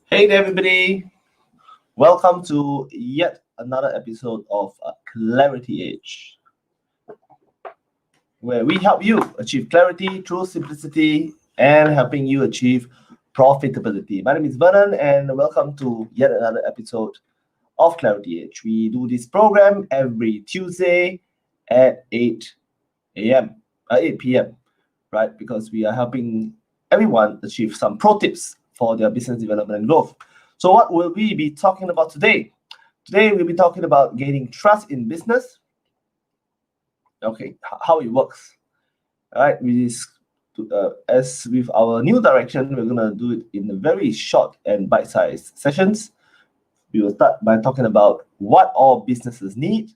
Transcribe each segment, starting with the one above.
Hey there, everybody. Welcome to yet another episode of Clarity Edge, where we help you achieve clarity through simplicity and helping you achieve profitability. My name is Vernon, and welcome to yet another episode of Clarity Edge. We do this program every Tuesday at 8 a.m., 8 p.m., right? Because we are helping everyone achieve some pro tips for their business development and growth. So, what will we be talking about today? Today, we'll be talking about gaining trust in business. Okay, how it works. All right, as with our new direction, we're gonna do it in a very short and bite-sized sessions. We will start by talking about what all businesses need,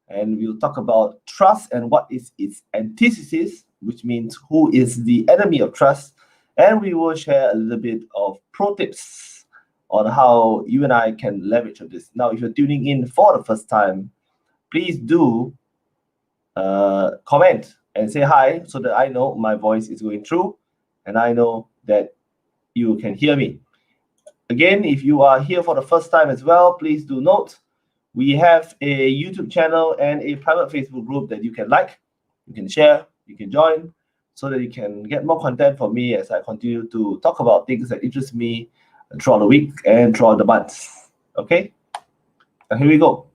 and we'll talk about trust and what is its antithesis, which means who is the enemy of trust, and we will share a little bit of pro tips on how you and I can leverage on this. Now, if you're tuning in for the first time, please do comment and say hi so that I know my voice is going through and I know that you can hear me. Again, if you are here for the first time as well, please do note we have a YouTube channel and a private Facebook group that you can like, you can share, you can join so that you can get more content from me as I continue to talk about things that interest me throughout the week and throughout the months. Okay? Now here we go.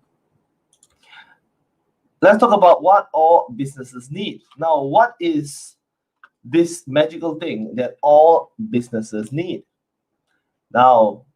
Let's talk about what all businesses need. Now, what is this magical thing that all businesses need? Now,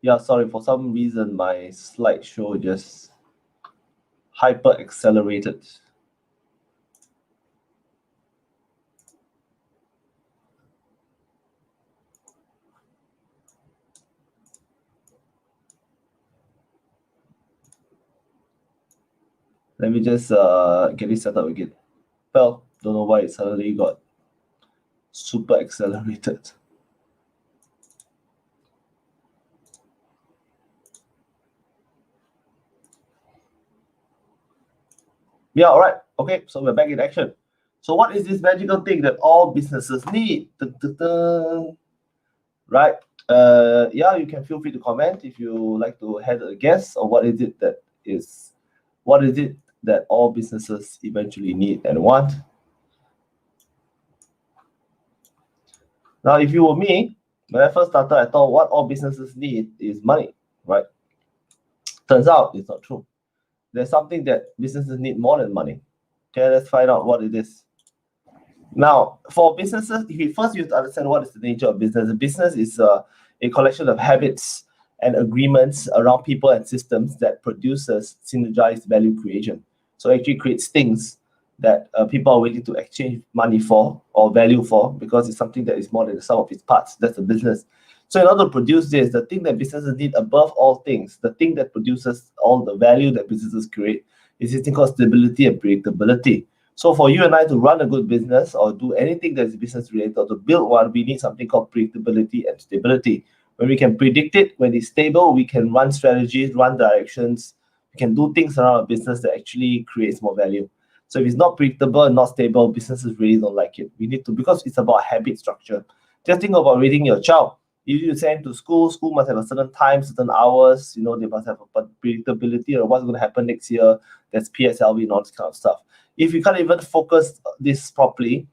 yeah, sorry, for some reason my slideshow just hyper accelerated. Let me just get it set up again. Well, don't know why it suddenly got super accelerated. Yeah, all right. Okay, so we're back in action. So what is this magical thing that all businesses need? Dun, dun, dun. Right? Yeah, you can feel free to comment if you like to hazard a guess on what is it that all businesses eventually need and want. Now, if you were me, when I first started, I thought what all businesses need is money, right? Turns out it's not true. There's something that businesses need more than money. Okay, let's find out what it is. Now, for businesses, if you first you have to understand what is the nature of business. A business is a collection of habits and agreements around people and systems that produces synergized value creation. So it actually creates things that people are willing to exchange money for or value for because it's something that is more than the sum of its parts. That's a business. So in order to produce this, the thing that businesses need above all things, the thing that produces all the value that businesses create, is this thing called stability and predictability. So for you and I to run a good business or do anything that is business related or to build one, we need something called predictability and stability. When we can predict it, when it's stable, we can run strategies, run directions, we can do things around a business that actually creates more value. So if it's not predictable and not stable, businesses really don't like it. We need to, because it's about habit structure. Just think about raising your child. If you send to school must have a certain time, certain hours, they must have a predictability of what's going to happen next year. There's PSLV and all this kind of stuff. If we can't even focus this properly,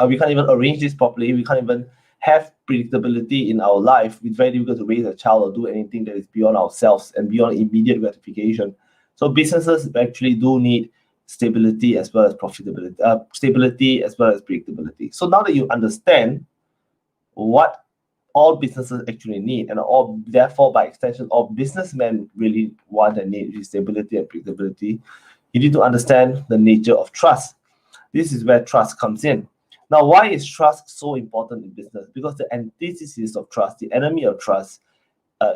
we can't even arrange this properly, we can't even have predictability in our life, it's very difficult to raise a child or do anything that is beyond ourselves and beyond immediate gratification. So businesses actually do need stability as well as profitability, stability as well as predictability. So now that you understand what all businesses actually need, and all therefore by extension all businessmen really want and need, is stability and predictability, you need to understand the nature of trust. This is where trust comes in. Now, why is trust so important in business? Because the antithesis of trust, the enemy of trust,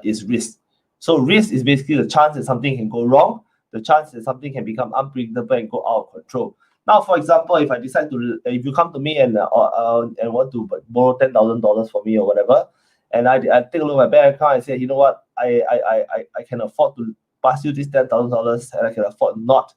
is risk. So risk is basically the chance that something can go wrong, the chance that something can become unpredictable and go out of control. Now, for example, if I decide to, if you come to me and want to borrow $10,000 for me or whatever, and I take a look at my bank account and say, you know what, I can afford to pass you this $10,000, and I can afford not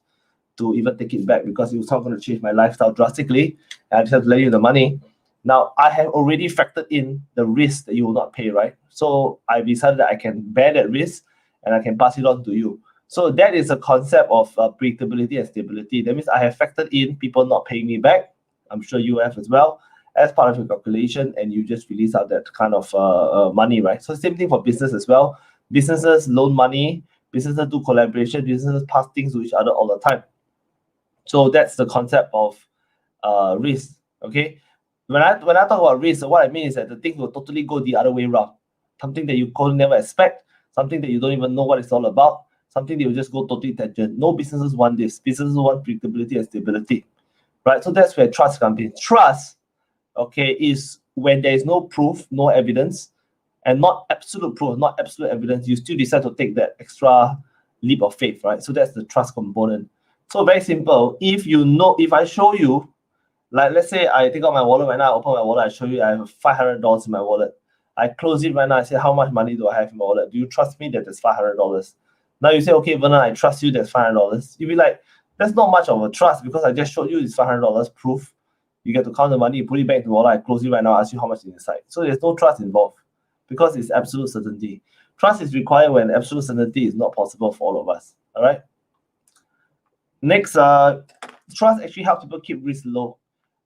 to even take it back because it's not going to change my lifestyle drastically, and I just have to lend you the money. Now, I have already factored in the risk that you will not pay, right? So I decided that I can bear that risk and I can pass it on to you. So that is a concept of predictability and stability. That means I have factored in people not paying me back. I'm sure you have as well, as part of your calculation, and you just release out that kind of money, right? So same thing for business as well. Businesses loan money, businesses do collaboration, businesses pass things to each other all the time. So that's the concept of risk, okay? When I talk about risk, what I mean is that the thing will totally go the other way around. Something that you could never expect, something that you don't even know what it's all about, something that will just go totally tangent. No businesses want this. Businesses want predictability and stability, right? So that's where trust comes in. Trust, okay, is when there is no proof, no evidence, and not absolute proof, not absolute evidence, you still decide to take that extra leap of faith, right? So that's the trust component. So very simple. If I show you, like let's say I take out my wallet right now, I open my wallet, I show you I have $500 in my wallet. I close it right now, I say, how much money do I have in my wallet? Do you trust me that there's $500? Now you say, okay, Vernon, I trust you, there's $500. You'll be like, that's not much of a trust because I just showed you this $500 proof. You get to count the money, you put it back in the wallet, I close it right now, I ask you how much is inside. So there's no trust involved because it's absolute certainty. Trust is required when absolute certainty is not possible for all of us. All right. Next, trust actually helps people keep risk low.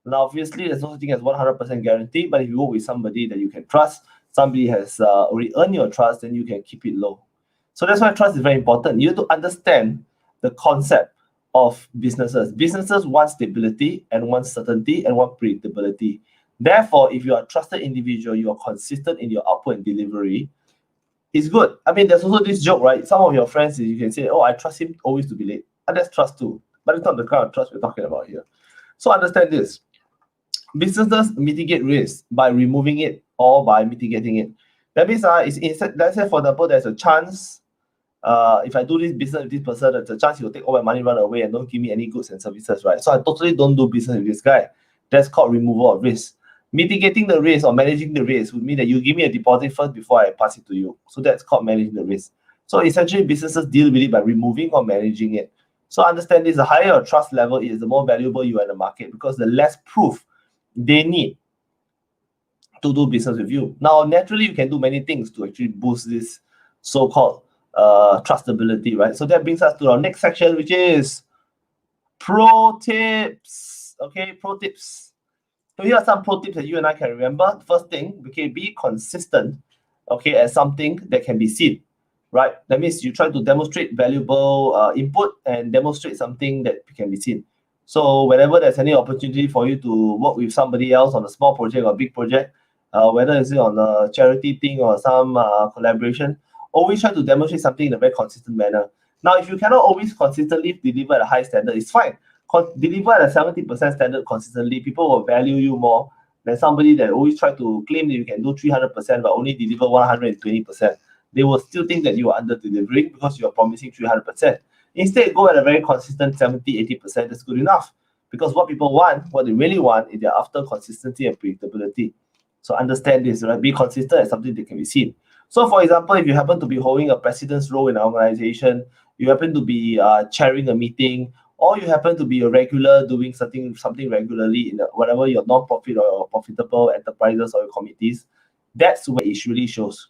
Now, obviously, there's no such thing as 100% guarantee, but if you work with somebody that you can trust, somebody has already earned your trust, then you can keep it low. So that's why trust is very important. You have to understand the concept of businesses. Businesses want stability and want certainty and want predictability. Therefore, if you are a trusted individual, you are consistent in your output and delivery, it's good. I mean, there's also this joke, right? Some of your friends, you can say, oh, I trust him always to be late. And that's trust too. But it's not the kind of trust we're talking about here. So understand this. Businesses mitigate risk by removing it or by mitigating it. That means, let's say, for example, there's a chance, if I do this business with this person, there's a chance he'll take all my money, run away, and don't give me any goods and services, right? So I totally don't do business with this guy. That's called removal of risk. Mitigating the risk or managing the risk would mean that you give me a deposit first before I pass it to you. So that's called managing the risk. So essentially, businesses deal with it by removing or managing it. So understand this, the higher your trust level is, the more valuable you are in the market because the less proof they need to do business with you. Now, naturally, you can do many things to actually boost this so-called trustability, right? So that brings us to our next section, which is pro tips. Okay, pro tips. So here are some pro tips that you and I can remember. First thing, okay, be consistent, okay, at something that can be seen, right? That means you try to demonstrate valuable input and demonstrate something that can be seen. So whenever there's any opportunity for you to work with somebody else on a small project or big project, whether it's on a charity thing or some collaboration, always try to demonstrate something in a very consistent manner. Now, if you cannot always consistently deliver at a high standard, it's fine. Deliver at a 70% standard consistently, people will value you more than somebody that always try to claim that you can do 300% but only deliver 120%. They will still think that you are under-delivering because you are promising 300%. Instead, go at a very consistent 70-80%. That's good enough. Because what people want, what they really want, is they're after consistency and predictability. So understand this, right? Be consistent at something that can be seen. So, for example, if you happen to be holding a president's role in an organization, you happen to be chairing a meeting, or you happen to be a regular doing something regularly in whatever your non-profit or profitable enterprises or your committees, that's where it really shows.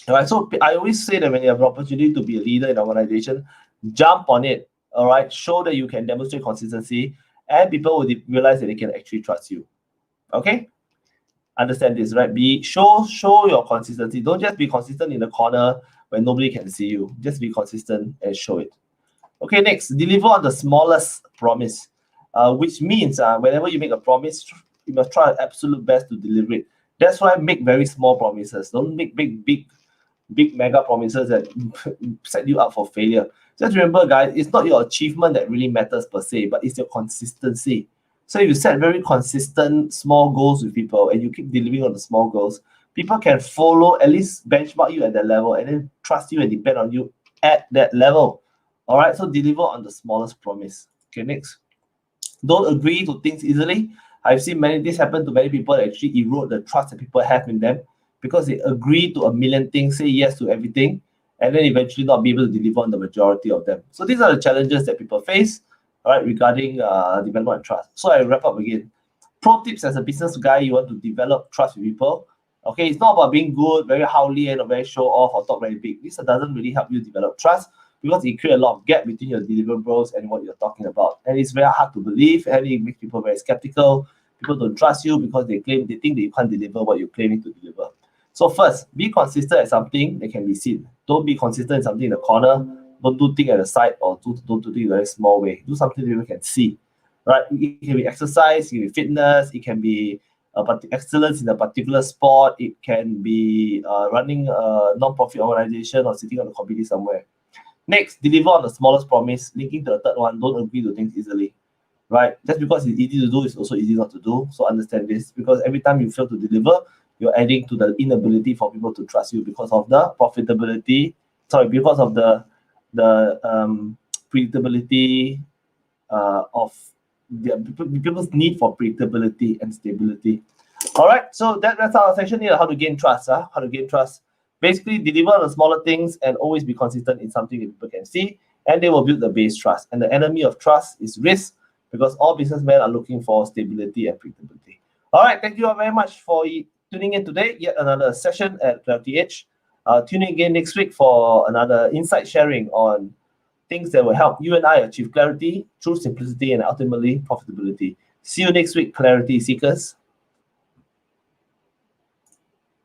All right, so I always say that when you have an opportunity to be a leader in an organization, jump on it. All right, show that you can demonstrate consistency, and people will realize that they can actually trust you. Okay, understand this, right? Show your consistency. Don't just be consistent in the corner when nobody can see you. Just be consistent and show it. Okay, next, deliver on the smallest promise, which means whenever you make a promise, you must try your absolute best to deliver it. That's why make very small promises. Don't make big mega promises that set you up for failure. Just remember, guys, it's not your achievement that really matters per se, but it's your consistency. So if you set very consistent small goals with people and you keep delivering on the small goals, people can follow, at least benchmark you at that level and then trust you and depend on you at that level. All right, so deliver on the smallest promise. Okay, next. Don't agree to things easily. I've seen this happen to many people, actually erode the trust that people have in them because they agree to a million things, say yes to everything, and then eventually not be able to deliver on the majority of them. So these are the challenges that people face, all right, regarding development and trust. So I wrap up again. Pro tips as a business guy, you want to develop trust with people. Okay, it's not about being good, very howly, and very show off or talk very big. This doesn't really help you develop trust because it creates a lot of gap between your deliverables and what you're talking about. And it's very hard to believe, and it makes people very skeptical. People don't trust you because they think that you can't deliver what you're claiming to deliver. So first, be consistent at something that can be seen. Don't be consistent in something in the corner. Don't do things at the side or don't do things in a very small way. Do something that people can see. Right? It can be exercise, it can be fitness, it can be excellence in a particular sport, it can be running a non-profit organization or sitting on a committee somewhere. Next, deliver on the smallest promise. Linking to the third one, don't agree to things easily. Right? Just because it's easy to do, it's also easy not to do. So understand this, because every time you fail to deliver, you're adding to the inability for people to trust you because of the profitability. Because of the predictability of people's need for predictability and stability. All right, so that's our section here, how to gain trust. How to gain trust. Basically, deliver on the smaller things and always be consistent in something that people can see, and they will build the base trust. And the enemy of trust is risk, because all businessmen are looking for stability and predictability. All right, thank you all very much for tuning in today. Yet another session at 12TH. Tune in again next week for another insight sharing on things that will help you and I achieve clarity, true simplicity, and ultimately profitability. See you next week, clarity seekers.